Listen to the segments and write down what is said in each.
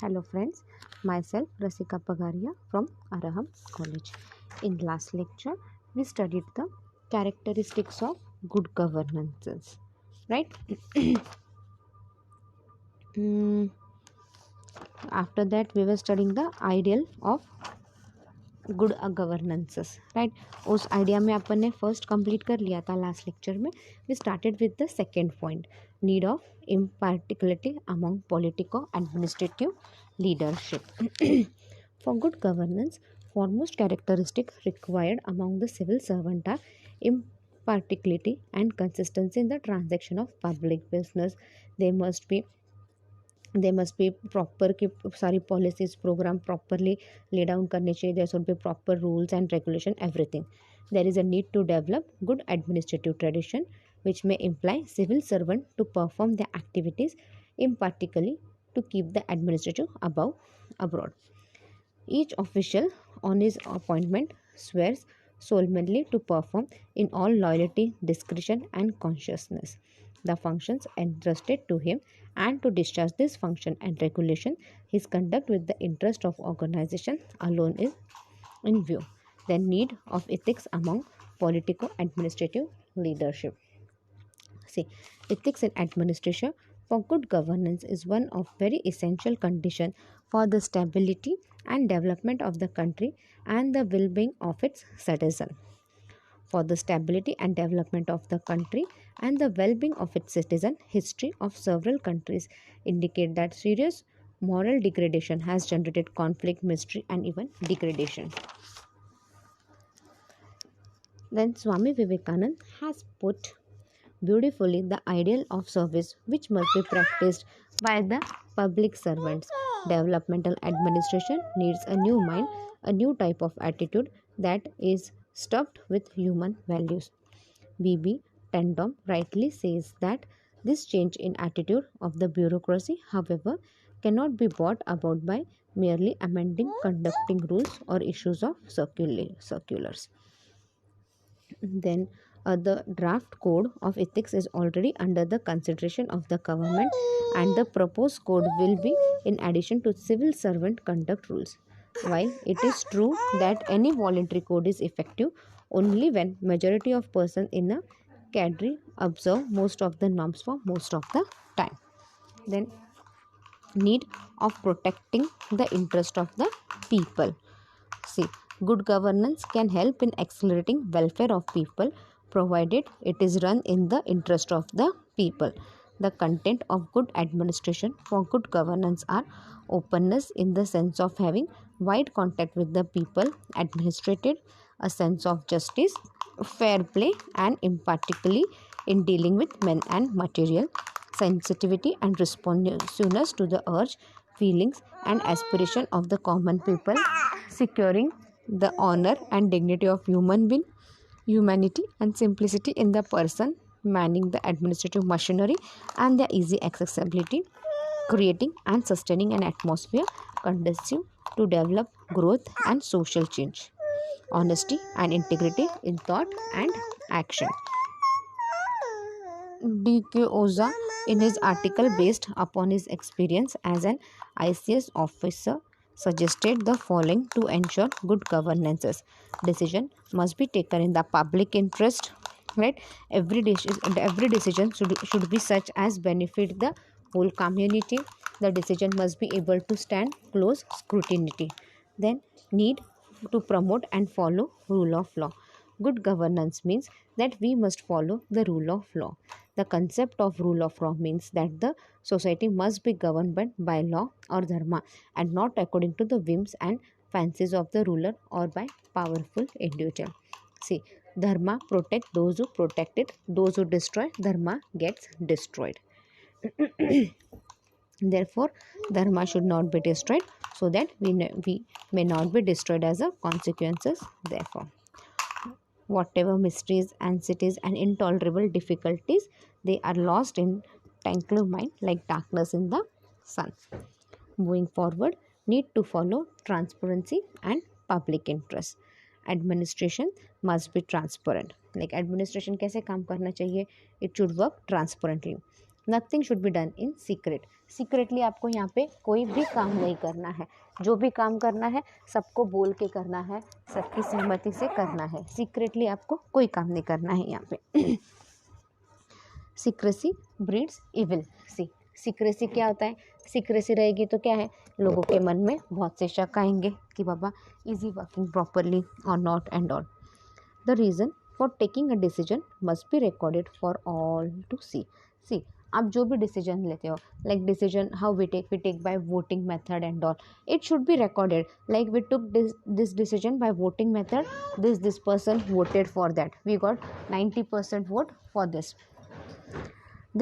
Hello friends, myself Rasika Pagaria from Araham College. In last lecture, we studied the characteristics of good governance, right? Mm, After that, we were studying the ideal of good governances right. उस idea में अपन ने first complete कर लिया था last lecture में. We started with the second point, need of impartiality among politico administrative leadership. For good governance, foremost characteristic required among the civil servant are impartiality and consistency in the transaction of public business. They must be proper कि सारी policies program properly lay down करने चाहिए. There should be proper rules and regulation, everything. There is a need to develop good administrative tradition which may imply civil servant to perform their activities impartially to keep the administrative abroad. Each official on his appointment swears solemnly to perform in all loyalty, discretion and consciousness the functions entrusted to him, and to discharge this function and regulation his conduct with the interest of organization alone is in view. The need of ethics among politico administrative leadership. See, ethics in administration for good governance is one of very essential condition for the stability and development of the country and the well-being of its citizen. For the stability and development of the country and the well-being of its citizen, history of several countries indicate that serious moral degradation has generated conflict, misery and even degradation. Then Swami Vivekananda has put beautifully the ideal of service which must be practiced by the public servants. Developmental administration needs a new mind, a new type of attitude that is stuffed with human values. B.B. Tendom rightly says that this change in attitude of the bureaucracy, however, cannot be brought about by merely amending conducting rules or issues of circulars. Then the draft code of ethics is already under the consideration of the government, and the proposed code will be in addition to civil servant conduct rules. While it is true that any voluntary code is effective only when majority of persons in a cadre observe most of the norms for most of the time. Then need of protecting the interest of the people. See, good governance can help in accelerating welfare of people provided it is run in the interest of the people. The content of good administration for good governance are openness in the sense of having wide contact with the people administrated, a sense of justice, fair play and impartiality in dealing with men and material, sensitivity and responsiveness to the urge, feelings and aspiration of the common people, securing the honor and dignity of human being, humanity and simplicity in the person manning the administrative machinery and their easy accessibility, creating and sustaining an atmosphere conducive to develop growth and social change, honesty and integrity in thought and action. D.K. Oza, in his article based upon his experience as an ICS officer, suggested the following to ensure good governances. Decision must be taken in the public interest, right? Every decision should be such as benefit the whole community. The decision must be able to stand close scrutiny. Then need to promote and follow rule of law. Good governance means that we must follow the rule of law. The concept of rule of law means that the society must be governed by law or dharma and not according to the whims and fancies of the ruler or by powerful individual. See, dharma protect those who protect it. Those who destroy dharma gets destroyed. Therefore, dharma should not be destroyed so that we may not be destroyed as a consequences. Therefore, whatever mysteries, anxieties, and intolerable difficulties, they are lost in tranquil mind like darkness in the sun. Moving forward, need to follow transparency and public interest. Administration must be transparent. Like administration कैसे काम करना चाहिए? It should work transparently. Nothing should be done in secret. Secretly आपको यहाँ पे कोई भी काम नहीं करना है, जो भी काम करना है सबको बोल के करना है, सबकी सहमति से करना है। सीक्रेटली आपको कोई काम नहीं करना है यहाँ पे। Secrecy breeds evil. सीक्रेसी क्या होता है? सीक्रेसी रहेगी तो क्या है, लोगों के मन में बहुत से शक आएंगे कि बाबा इज ही वर्किंग प्रॉपरली और not and all. The reason for taking a decision must be recorded for all to see. आप जो भी डिसीजन लेते हो, like decision how we take by voting method and all, it should be recorded, like we took this decision by voting method, this person voted for that, we got 90% vote for this.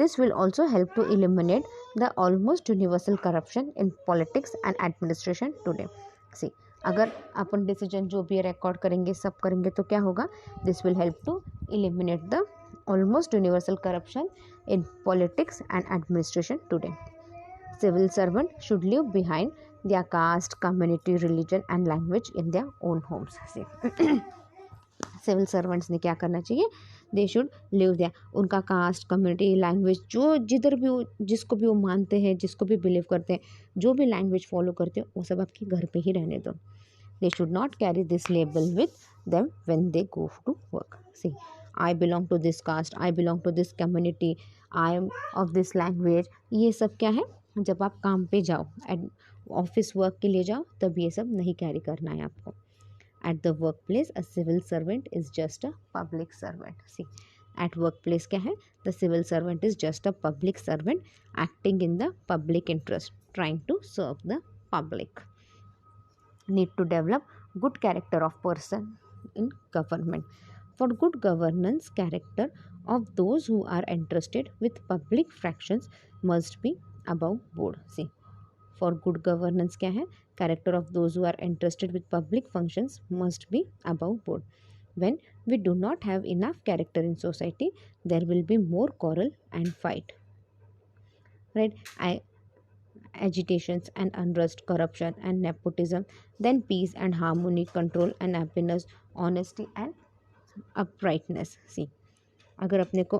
This will also help to eliminate the almost universal corruption in politics and administration today. See, अगर अपन decision जो भी record करेंगे सब करेंगे तो क्या होगा, this will help to eliminate the almost universal corruption in politics and administration today. Civil servant should leave behind their caste, community, religion and language in their own homes. See, civil servants ने क्या करना चाहिए, they should live there, उनका caste, community, language, जो जिधर भी वो, जिसको भी वो मानते हैं, जिसको भी बिलीव करते हैं, जो भी लैंग्वेज फॉलो करते हैं, वो सब आपके घर पे ही रहने दो. They should not carry this label with them when they go to work. See, I belong to this caste, I belong to this community, I am of this language, ये सब क्या है, जब आप काम पे जाओ, ऑफिस वर्क के लिए जाओ, तब ये सब नहीं कैरी करना है आपको. At the workplace, a civil servant is just a public servant. See, at workplace क्या है, the civil servant is just a public servant acting in the public interest, trying to serve the public. Need to develop good character of person in government. For good governance, character of those who are entrusted with public fractions must be above board. See, for good governance क्या है, character of those who are entrusted with public functions must be above board. When we do not have enough character in society, there will be more quarrel and fight, right? Agitations and unrest, corruption and nepotism, then peace and harmony, control and happiness, honesty and uprightness. See, अगर अपने को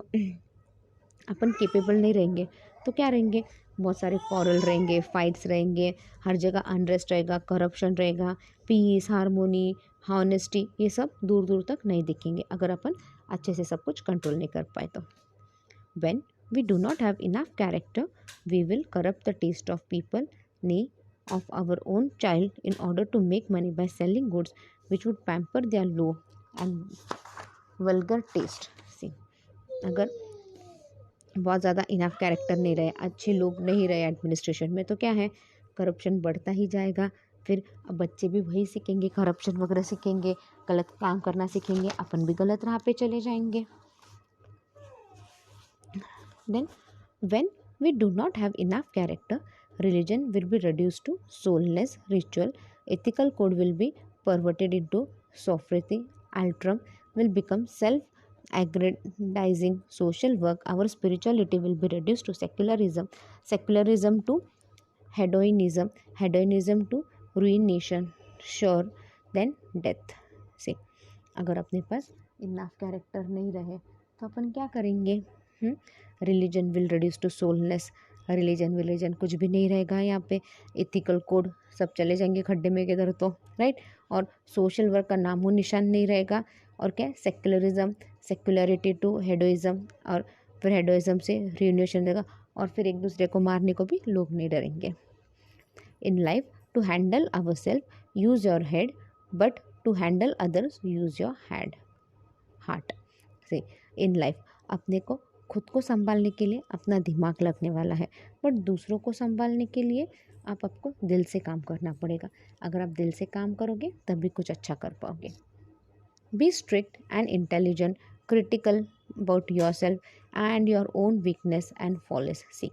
अपन capable नहीं रहेंगे तो क्या रहेंगे, बहुत सारे कॉरल रहेंगे, फाइट्स रहेंगे, हर जगह अनरेस्ट रहेगा, करप्शन रहेगा, पीस, हारमोनी, हॉनेस्टी, ये सब दूर दूर तक नहीं दिखेंगे अगर अपन अच्छे से सब कुछ कंट्रोल नहीं कर पाए तो. When we do not have enough character, we will corrupt the taste of people, नी of our own child in order to make money by selling goods which would pamper their low and vulgar taste. See, अगर बहुत ज़्यादा enough character नहीं रहे, अच्छे लोग नहीं रहे एडमिनिस्ट्रेशन में, तो क्या है, करप्शन बढ़ता ही जाएगा. फिर अब बच्चे भी वही सीखेंगे, करप्शन वगैरह सीखेंगे, गलत काम करना सीखेंगे, अपन भी गलत राह पे चले जाएंगे. Then when we do not have enough character, religion will be reduced to soulless ritual, ethical code will be perverted into sophistry, altruism will become self-aggrandizing social work, our spirituality will be reduced to secularism to hedonism, hedonism to ruination, sure then death. See, अगर अपने पास enough character नहीं रहे तो अपन क्या करेंगे, religion will reduce to soulless, religion कुछ भी नहीं रहेगा यहाँ पे, एथिकल कोड सब चले जाएंगे खड्डे में किधर तो, राइट, और सोशल वर्क का नामो निशान नहीं रहेगा, और क्या, सेक्युलरिज्म, सेक्युलरिटी टू हेडोइज्म, और फिर हेडोइज्म से रियूनियन रहेगा, और फिर एक दूसरे को मारने को भी लोग नहीं डरेंगे. In life to handle our self use your head, but to handle others use your heart. से इन लाइफ अपने को खुद को संभालने के लिए अपना दिमाग लगने वाला है, बट दूसरों को संभालने के लिए आपको दिल से काम करना पड़ेगा. अगर आप दिल से काम करोगे तभी कुछ अच्छा कर पाओगे. Be strict and intelligent, critical about your self and your own weakness and follies. See,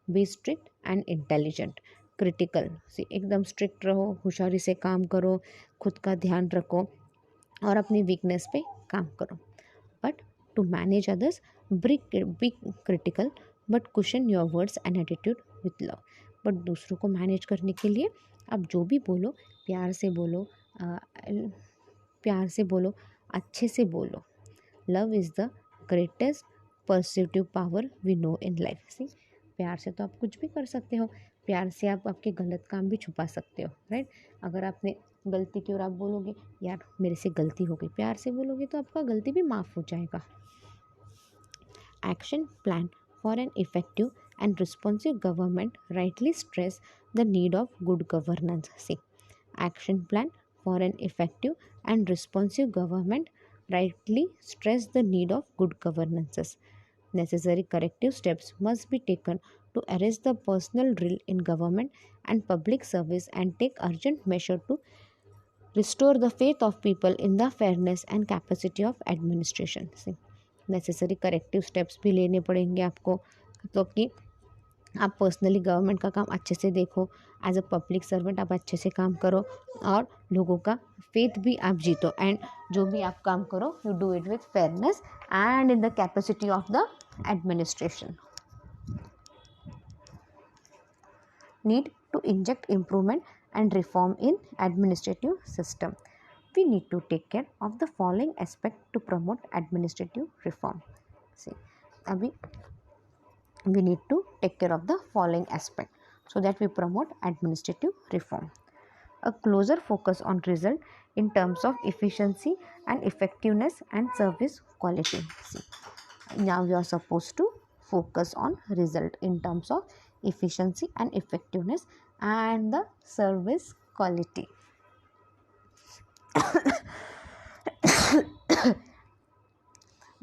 be strict and intelligent, critical, see, एकदम स्ट्रिक्ट रहो, होशियारी से काम करो, खुद का ध्यान रखो और अपनी वीकनेस पे काम करो. But to manage others, be critical but cushion your words and attitude with love. But दूसरों को मैनेज करने के लिए आप जो भी बोलो, प्यार से बोलो, अच्छे से बोलो. Love is the greatest persuasive power we know in life. See, प्यार से तो आप कुछ भी कर सकते हो, प्यार से आप आपके गलत काम भी छुपा सकते हो, राइट. अगर आपने गलती की और आप बोलोगे यार मेरे से गलती हो गई, प्यार से बोलोगे तो आपका गलती भी माफ़ हो जाएगा. Action plan for an effective and responsive government rightly stress the need of good governance. See, action plan for an effective and responsive government rightly stress the need of good governances. Necessary corrective steps must be taken to arrest the personal drill in government and public service and take urgent measure to restore the faith of people in the fairness and capacity of administration. See, necessary corrective steps भी लेने पड़ेंगे आपको, तो कि आप personally government का काम अच्छे से देखो, एज अ पब्लिक सर्वेंट आप अच्छे से काम करो और लोगों का फेथ भी आप जीतो, एंड जो भी आप काम करो you do it with fairness and in the capacity of the administration. Need to inject improvement and reform in administrative system. We need to take care of the following aspect to promote administrative reform. See, abhi we need to take care of the following aspect so that we promote administrative reform. A closer focus on result in terms of efficiency and effectiveness and service quality. See, now you are supposed to focus on result in terms of efficiency and effectiveness and the service quality.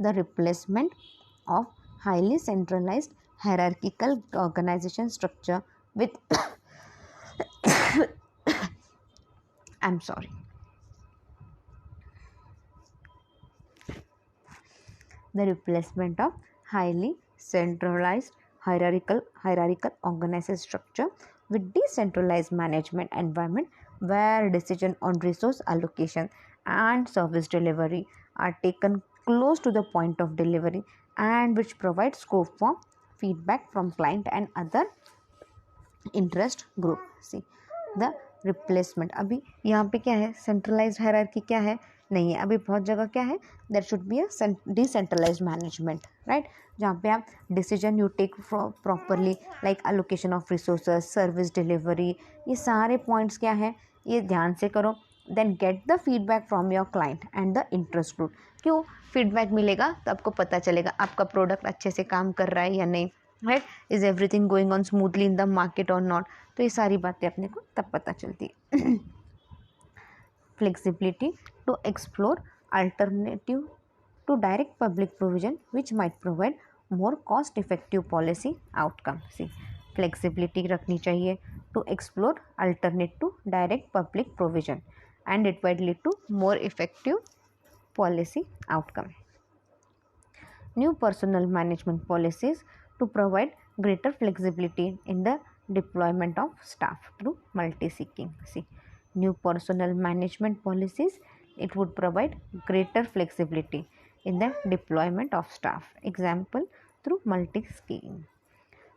The replacement of highly centralized hierarchical organization structure with I'm sorry. The replacement of highly centralized hierarchical organization structure with decentralized management environment where decision on resource allocation and service delivery are taken close to the point of delivery and which provide scope for feedback from client and other interest group. See, the replacement, अभी यहाँ पे क्या है, centralized hierarchy क्या है, नहीं है. अभी बहुत जगह क्या है, there should be a decentralized management, right, जहाँ पे आप decision you take properly like allocation of resources, service delivery, ये सारे points क्या है, ये ध्यान से करो. Then get the feedback from your client and the interest group. क्यों feedback मिलेगा तो आपको पता चलेगा आपका प्रोडक्ट अच्छे से काम कर रहा है या नहीं, right, is everything going on smoothly in the market और नॉट. तो ये सारी बातें अपने को तब पता चलती है. Flexibility to explore alternative to direct public provision which might provide more cost effective policy outcome. See, flexibility रखनी चाहिए to explore alternate to direct public provision and it might lead to more effective policy outcome. New personnel management policies to provide greater flexibility in the deployment of staff through multi-seeking. See, new personnel management policies, it would provide greater flexibility in the deployment of staff. Example, through multi-seeking.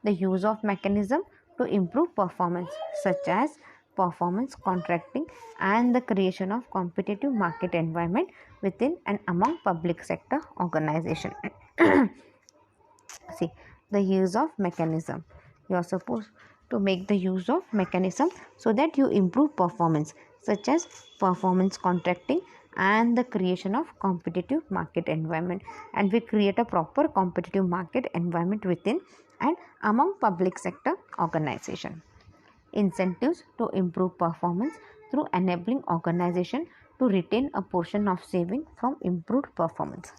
The use of mechanism to improve performance such as performance contracting and the creation of competitive market environment within and among public sector organization. See, the use of mechanism, you are supposed to make the use of mechanism so that you improve performance such as performance contracting and the creation of competitive market environment, and we create a proper competitive market environment within and among public sector organization. Incentives to improve performance through enabling organization to retain a portion of saving from improved performance.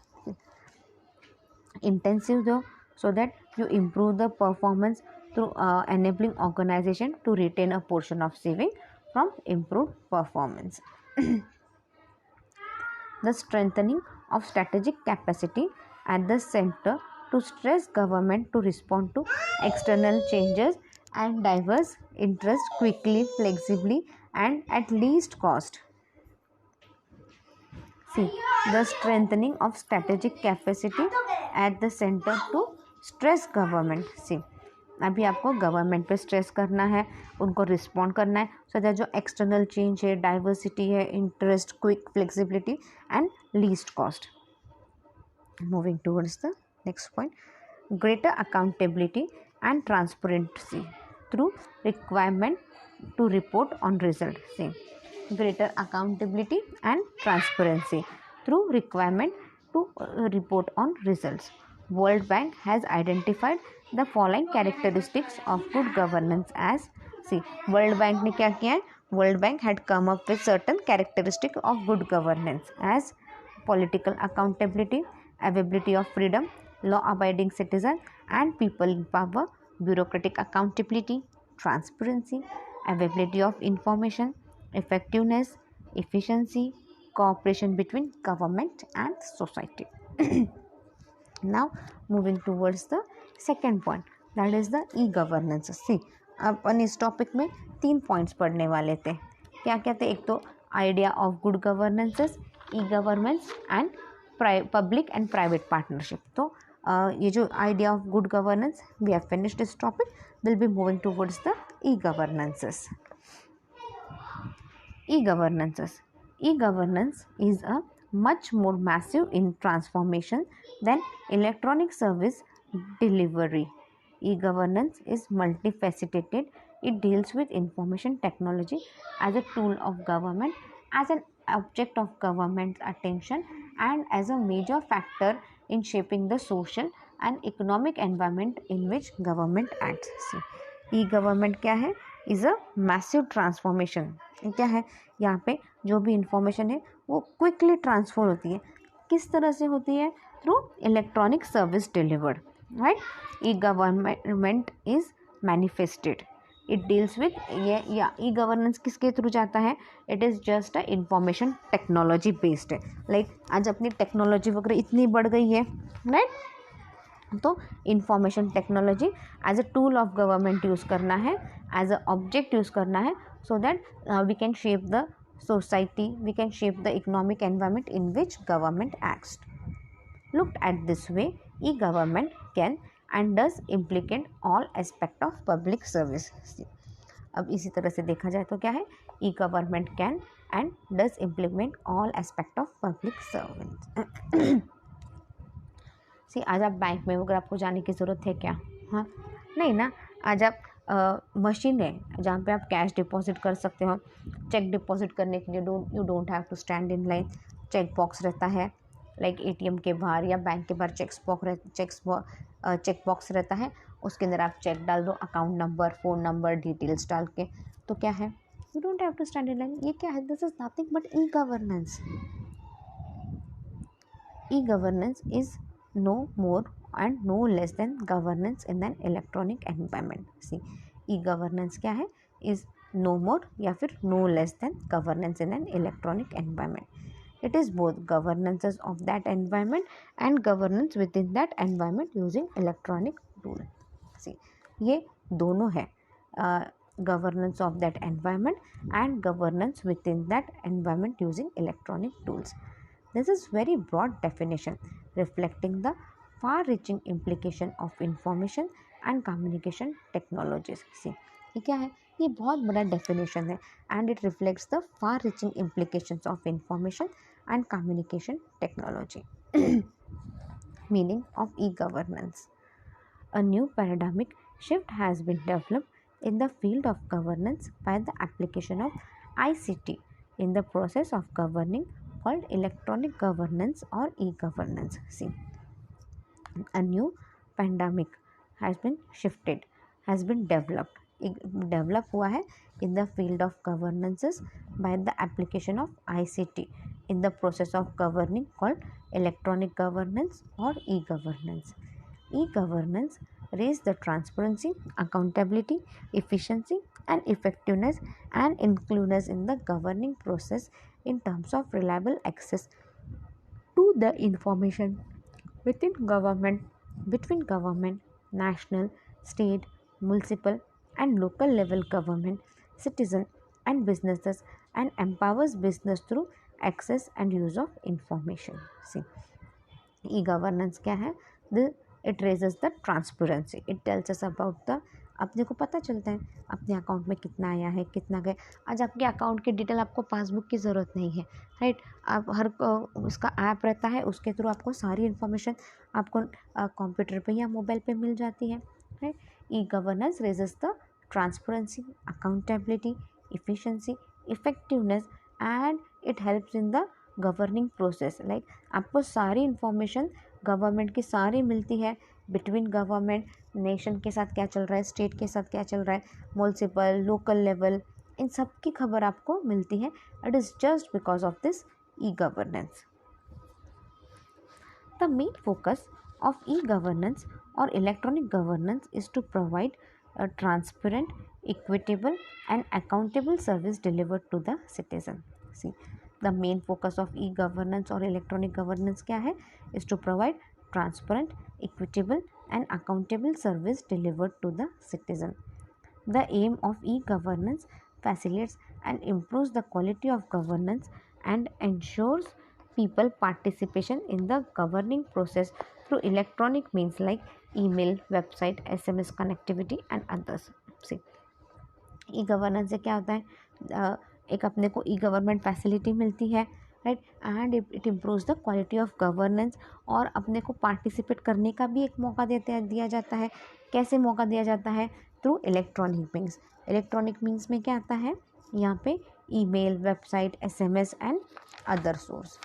Intensive though, so that you improve the performance through enabling organization to retain a portion of saving from improved performance. The strengthening of strategic capacity at the center to stress government to respond to external changes and diverse interests quickly, flexibly and at least cost. See, the strengthening of strategic capacity at the center to stress government. See, अभी आपको government पे stress करना है, उनको respond करना है so that जो external change है, डाइवर्सिटी है, interest, quick flexibility and least cost. Moving towards the Next point, greater accountability and transparency through requirement to report on results. See, greater accountability and transparency through requirement to report on results. World Bank has identified the following characteristics of good governance as, see, World Bank ने क्या किया है? World Bank had come up with certain characteristics of good governance as political accountability, availability of freedom, law-abiding citizen and people in power, bureaucratic accountability, transparency, availability of information, effectiveness, efficiency, cooperation between government and society. Now moving towards the second point, that is the e-governance. See, अपन इस topic में 3 points पढ़ने वाले थे. क्या क्या थे? एक तो idea of good governances, e governance and public and private partnership. तो ये जो idea of good governance, we have finished this topic, will be moving towards the e governances. E-governances. E-governance is a much more massive in transformation than electronic service delivery. E-governance is multifaceted. It deals with information technology as a tool of government, as an object of government's attention, and as a major factor in shaping the social and economic environment in which government acts. See, e-government क्या है? Is a massive transformation. क्या है? यहाँ पे जो भी information है वो क्विकली ट्रांसफर होती है. किस तरह से होती है? Through electronic service delivered, right. E government is manifested. It deals with ये, या ई गवर्नेंस किसके थ्रू जाता है? It is just a information technology based है. लाइक आज अपनी टेक्नोलॉजी वगैरह इतनी बढ़ गई है, राइट. तो information technology as a tool of government use करना है, एज अ ऑब्जेक्ट यूज़ करना है, so that we can shape the society, we can shape the economic environment in which government acts. Looked at this way, e-government can and does implicate all aspect of public service. अब इसी तरह से देखा जाए तो क्या है? e-government can and does implement all aspect of public service. See, आज आप बैंक में अगर आपको जाने की ज़रूरत है क्या? हाँ, नहीं ना. आज आप मशीन है जहाँ पे आप कैश डिपॉजिट कर सकते हो. चेक डिपॉजिट करने के लिए you don't have to stand in line. Check box रहता है, लाइक एटीएम के बाहर या बैंक के बाहर चेक बॉक्स रहता है. उसके अंदर आप चेक डाल दो, account number, phone number, details डाल के. तो क्या है? You don't have to stand in line. ये क्या है? This is nothing but e governance. E governance is no more and no less than governance in an electronic environment. See, e-governance क्या है? Is no more या फिर no less than governance in an electronic environment. It is both governances of that environment and governance within that environment using electronic tool. See, ये दोनों है, governance of that environment and governance within that environment using electronic tools. This is very broad definition reflecting the far-reaching implication of information and communication technologies. See, ये क्या है? ये बहुत बड़ा definition है and it reflects the far-reaching implications of information and communication technology. Meaning of e-governance. A new paradigmic shift has been developed in the field of governance by the application of ICT in the process of governing, called electronic governance or e-governance. See, a new pandemic has been developed हुआ है in the field of governances by the application of ICT in the process of governing, called electronic governance or e-governance. E-governance raise the transparency, accountability, efficiency and effectiveness and inclusiveness in the governing process in terms of reliable access to the information within government, between government, national, state, municipal and local level government, citizen and businesses, and empowers business through access and use of information. See, e-governance क्या है? It raises the transparency. It tells us about the अपने को पता चलता है अपने account में कितना आया है, कितना गया। आज आपके अकाउंट की डिटेल आपको पासबुक की ज़रूरत नहीं है, राइट। आप हर उसका ऐप रहता है, उसके थ्रू आपको सारी इन्फॉर्मेशन आपको कंप्यूटर पे या मोबाइल पे मिल जाती है, right. E governance raises the transparency, accountability, efficiency, effectiveness and it helps in the governing process. Like आपको सारी इन्फॉर्मेशन गवर्नमेंट की सारी मिलती है, बिटवीन गवर्नमेंट, नेशन के साथ क्या चल रहा है, स्टेट के साथ क्या चल रहा है, म्यूनसिपल, लोकल लेवल, इन सब की खबर आपको मिलती है। It is just because of this e governance. The main focus of e-governance or electronic governance is to provide a transparent, equitable and accountable service delivered to the citizen. See, the main focus of e-governance or electronic governance क्या है? Is to provide transparent, equitable and accountable service delivered to the citizen. The aim of e-governance facilitates and improves the quality of governance and ensures people participation in the governing process through electronic means like email, website, SMS connectivity and others. See, e-governance से क्या होता है, एक अपने को ई government facility मिलती है, right, and it improves the quality of governance, और अपने को पार्टिसिपेट करने का भी एक मौका दिया जाता है। कैसे मौका दिया जाता है? Through electronic means. Electronic means में क्या आता है यहाँ पे? Email, website, SMS and other source.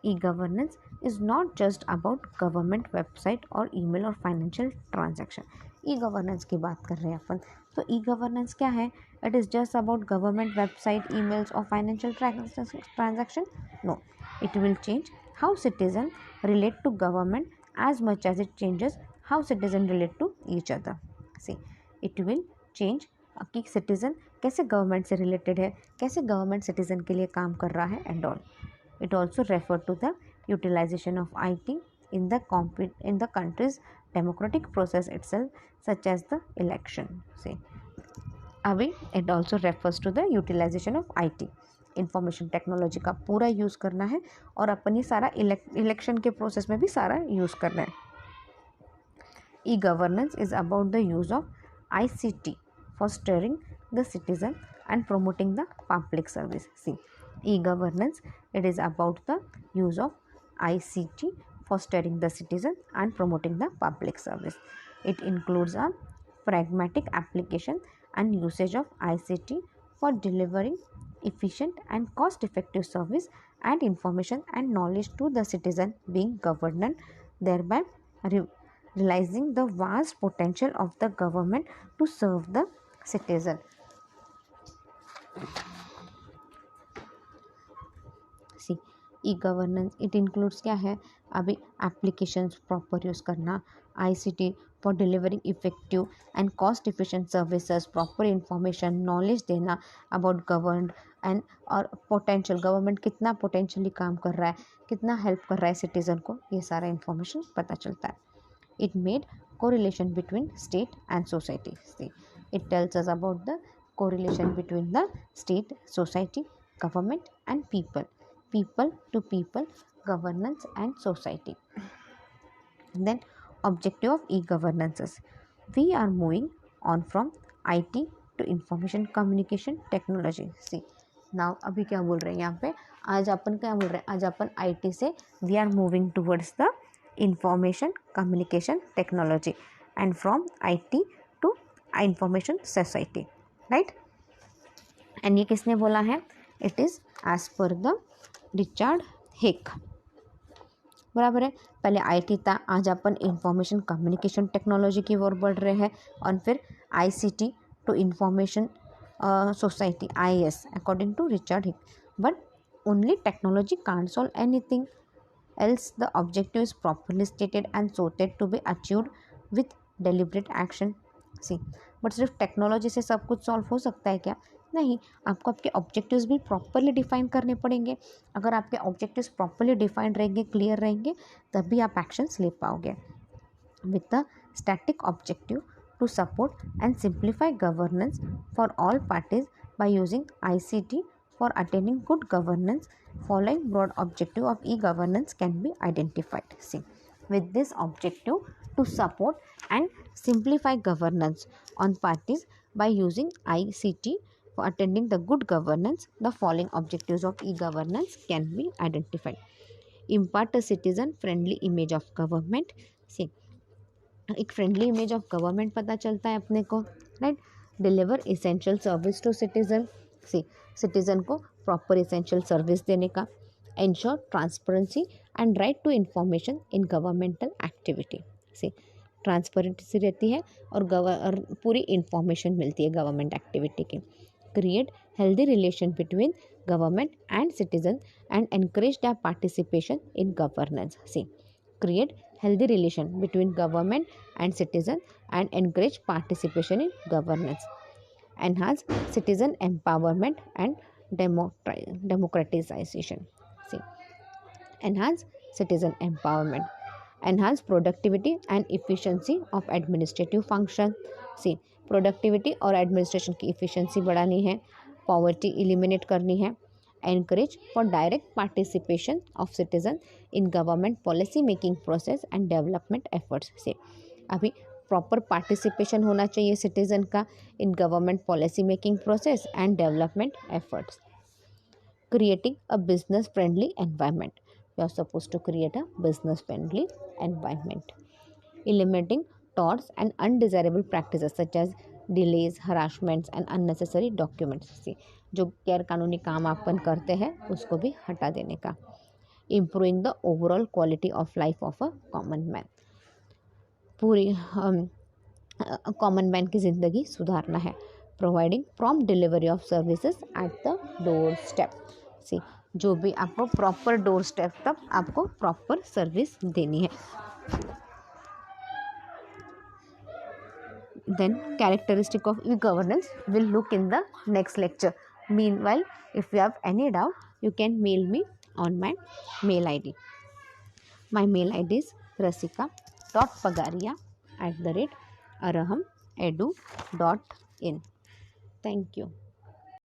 E-governance is not just about government website और ईमेल और फाइनेंशियल ट्रांजैक्शन। ई-गवर्नेंस की बात कर रहे हैं अपन, तो ई-गवर्नेंस क्या है? It is just about government website, emails और financial transaction? No, it will change how citizen relate to government as much as it changes how citizen relate to each other. See, it will change कि citizen कैसे government से related है, कैसे government citizen के लिए काम कर रहा है and all. It also refer to the utilization of IT in the country's democratic process itself, such as the election. See, अभी it also refers to the utilization of IT. Information technology का पूरा use करना है और अपन ये सारा election के process में भी सारा यूज़ करना है. E governance is about the use of ICT for steering the citizen and promoting the public service. See, e-governance, it is about the use of ICT for steering the citizen and promoting the public service. It includes a pragmatic application and usage of ICT for delivering efficient and cost-effective service and information and knowledge to the citizen being governed, thereby realizing the vast potential of the government to serve the citizen. See, e governance it includes क्या है? अभी applications proper use करना, ICT for delivering effective and cost efficient services, proper information, knowledge देना about governed and और potential, government कितना potentially काम कर रहा है, कितना हेल्प कर रहा है सिटीज़न को, ये सारा इन्फॉर्मेशन पता चलता है. It made correlation between state and society. See, it tells us about the correlation between the state, society, government and people to people governance and society. Then objective of e-governances, we are moving on from IT to information communication technology. See, now अभी क्या बोल रहे हैं यहाँ पे? आज अपन क्या बोल रहे हैं? आज अपन IT से we are moving towards the information communication technology and from IT to information society, right? and ये किसने बोला है? It is as per the Richard Heeks. बराबर है. पहले IT था, आज अपन इंफॉर्मेशन कम्युनिकेशन टेक्नोलॉजी की ओर बढ़ रहे हैं, और फिर ICT to information society, IS, according to Richard Heeks. But only technology can't solve anything else. The objective is properly stated and sorted to be achieved with deliberate action. See, but सिर्फ technology से सब कुछ solve हो सकता है क्या? नहीं, आपको आपके ऑब्जेक्टिव्स भी प्रॉपरली डिफाइन करने पड़ेंगे. अगर आपके ऑब्जेक्टिव्स प्रॉपरली डिफाइंड रहेंगे, क्लियर रहेंगे, तभी आप एक्शंस ले पाओगे. With the static objective to support and simplify governance for all parties by using ICT for attaining good governance, following broad objective of e-governance can be identified. See, with this objective to support and simplify governance on parties by using ICT for attending the good governance. The following objectives of e-governance can be identified. Impart a citizen friendly image of government. See, एक friendly image of government पता चलता है अपने को, right. Deliver essential service to citizen. See, citizen को proper essential service देने का. Ensure transparency and right to information in governmental activity. See, transparency रहती है और पूरी इंफॉर्मेशन मिलती है गवर्नमेंट एक्टिविटी की. Create healthy relation between government and citizen and encourage the participation in governance. See, create healthy relation between government and citizen and encourage participation in governance. Enhance citizen empowerment and democratization. See, enhance citizen empowerment, enhance productivity and efficiency of administrative function. See, productivity और administration की efficiency बढ़ानी है, poverty eliminate करनी है. Encourage for direct participation of citizen in government policy making process and development efforts. से अभी proper participation होना चाहिए सिटीजन का in government policy making process and development efforts. Creating a business friendly environment. You are suppose to create a business friendly environment. eliminating torts and undesirable practices such as delays, harassments and unnecessary documents. See, जो गैर कानूनी काम अपन करते हैं उसको भी हटा देने का. Improving the overall quality of life of a common man. पूरी कॉमन मैन की ज़िंदगी सुधारना है. Providing prompt delivery of services at the doorstep. See, जो भी आपको प्रॉपर डोर स्टेप तक आपको प्रॉपर सर्विस देनी है. Then characteristic of e-governance will look in the next lecture. Meanwhile, if you have any doubt, you can mail me on my mail ID. My mail ID is rasika.pagaria@arahamedu.in. Thank you.